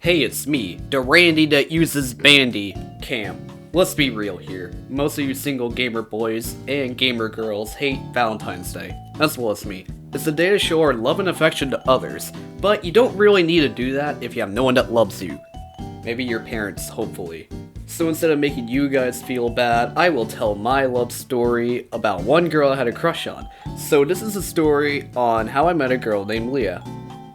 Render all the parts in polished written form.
Hey, it's me, the Randy that uses Bandy Cam. Let's be real here. Most of you single gamer boys and gamer girls hate Valentine's Day, as well as me. It's a day to show our love and affection to others, but you don't really need to do that if you have no one that loves you. Maybe your parents, hopefully. So instead of making you guys feel bad, I will tell my love story about one girl I had a crush on. So this is a story on how I met a girl named Leah.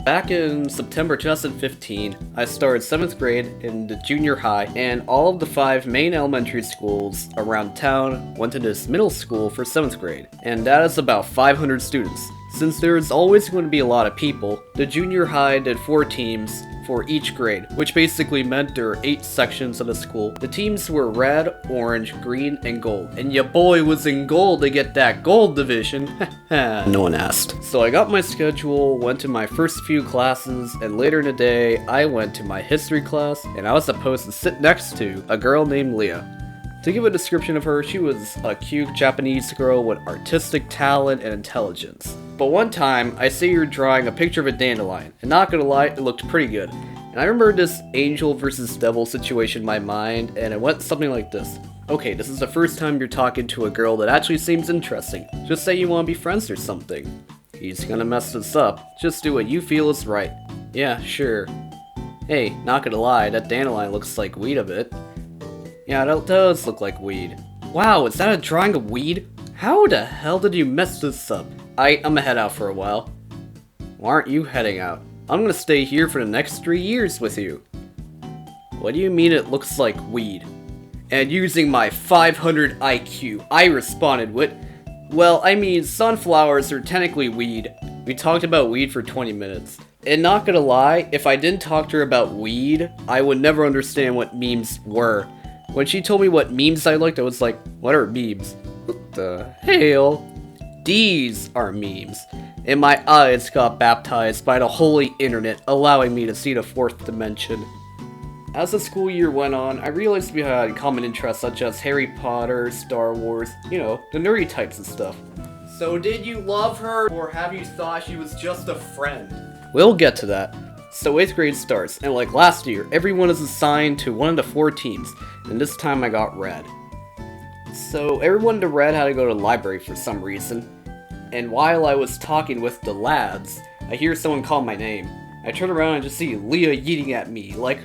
Back in September 2015, I started 7th grade in the junior high, and all of the 5 main elementary schools around town went to this middle school for 7th grade, and that is about 500 students. Since there is always going to be a lot of people, the junior high did 4 teams for each grade, which basically meant there were 8 sections of the school. The teams were red, orange, green, and gold, and your boy was in gold to get that gold division. No one asked. So I got my schedule, went to my first few classes, and later in the day, I went to my history class, and I was supposed to sit next to a girl named Leah. To give a description of her, she was a cute Japanese girl with artistic talent and intelligence. But one time, I see her drawing a picture of a dandelion, and not gonna lie, it looked pretty good. And I remember this angel versus devil situation in my mind, and it went something like this. Okay, this is the first time you're talking to a girl that actually seems interesting. Just say you want to be friends or something. He's gonna mess this up. Just do what you feel is right. Yeah, sure. Hey, not gonna lie, that dandelion looks like weed a bit. Yeah, that does look like weed. Wow, is that a drawing of weed? How the hell did you mess this up? I'm gonna head out for a while. Why aren't you heading out? I'm gonna stay here for the next 3 years with you. What do you mean it looks like weed? And using my 500 IQ, I responded with, well, I mean, sunflowers are technically weed. We talked about weed for 20 minutes. And not gonna lie, if I didn't talk to her about weed, I would never understand what memes were. When she told me what memes I liked, I was like, what are memes? What the hell? These are memes. And my eyes got baptized by the holy internet, allowing me to see the 4th dimension. As the school year went on, I realized we had common interests such as Harry Potter, Star Wars, you know, the nerdy types and stuff. So did you love her, or have you thought she was just a friend? We'll get to that. So 8th grade starts, and like last year, everyone is assigned to one of the 4 teams, and this time I got red. So everyone in the red had to go to the library for some reason, and while I was talking with the lads, I hear someone call my name. I turn around and just see Leah yeeting at me, like...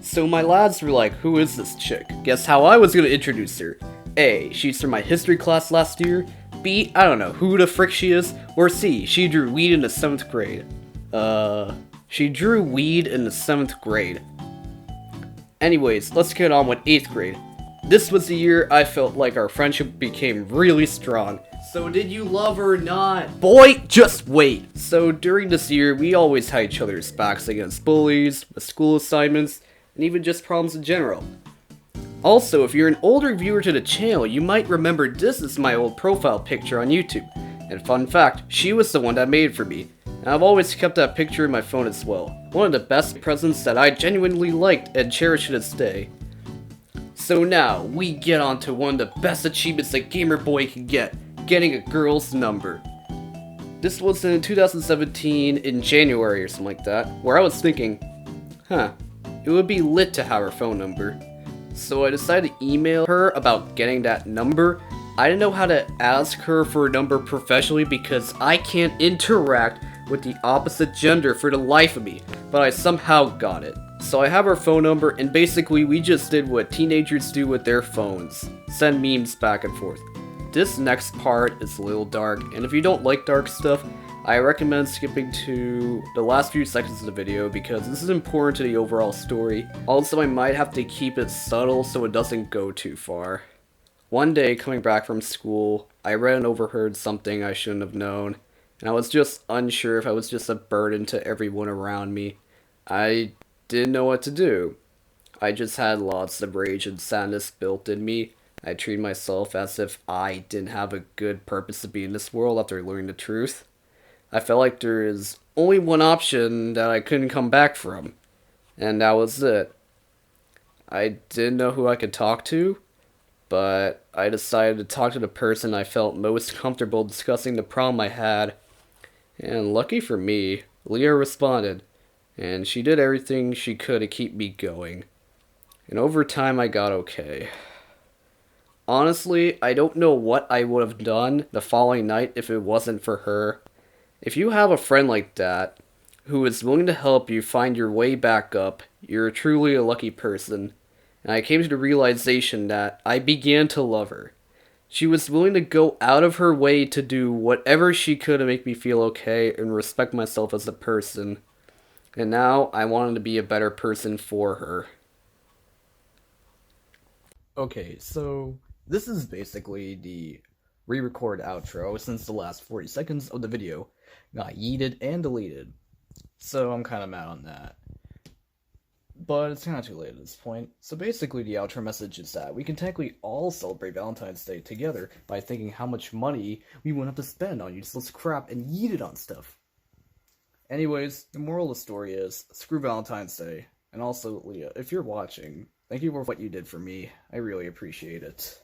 So my lads were like, who is this chick? Guess how I was gonna introduce her. A, she's from my history class last year. B, I don't know who the frick she is. Or C, she drew weed in the 7th grade. She drew weed in the 7th grade. Anyways, let's get on with 8th grade. This was the year I felt like our friendship became really strong. So did you love her or not? Boy, just wait! So during this year, we always had each other's backs against bullies, with school assignments, and even just problems in general. Also, if you're an older viewer to the channel, you might remember this is my old profile picture on YouTube. And fun fact, she was the one that made it for me. And I've always kept that picture in my phone as well. One of the best presents that I genuinely liked and cherish to this day. So now, we get on to one of the best achievements a gamer boy can get, getting a girl's number. This was in 2017 in January or something like that, where I was thinking, it would be lit to have her phone number. So I decided to email her about getting that number. I didn't know how to ask her for a number professionally because I can't interact with the opposite gender for the life of me, but I somehow got it. So I have her phone number, and basically we just did what teenagers do with their phones. Send memes back and forth. This next part is a little dark, and if you don't like dark stuff, I recommend skipping to the last few seconds of the video because this is important to the overall story. Also, I might have to keep it subtle so it doesn't go too far. One day, coming back from school, I read and overheard something I shouldn't have known, and I was just unsure if I was just a burden to everyone around me. I didn't know what to do. I just had lots of rage and sadness built in me. I treated myself as if I didn't have a good purpose to be in this world after learning the truth. I felt like there is only one option that I couldn't come back from, and that was it. I didn't know who I could talk to, but I decided to talk to the person I felt most comfortable discussing the problem I had. And lucky for me, Leah responded, and she did everything she could to keep me going. And over time, I got okay. Honestly, I don't know what I would have done the following night if it wasn't for her. If you have a friend like that, who is willing to help you find your way back up, you're truly a lucky person. And I came to the realization that I began to love her. She was willing to go out of her way to do whatever she could to make me feel okay and respect myself as a person. And now I wanted to be a better person for her. Okay, so this is basically the re-record outro since the last 40 seconds of the video got yeeted and deleted. So I'm kind of mad on that. But it's kind of too late at this point. So basically the outro message is that we can technically all celebrate Valentine's Day together by thinking how much money we wouldn't have to spend on useless crap and yeet it on stuff. Anyways, the moral of the story is, screw Valentine's Day. And also, Leah, if you're watching, thank you for what you did for me. I really appreciate it.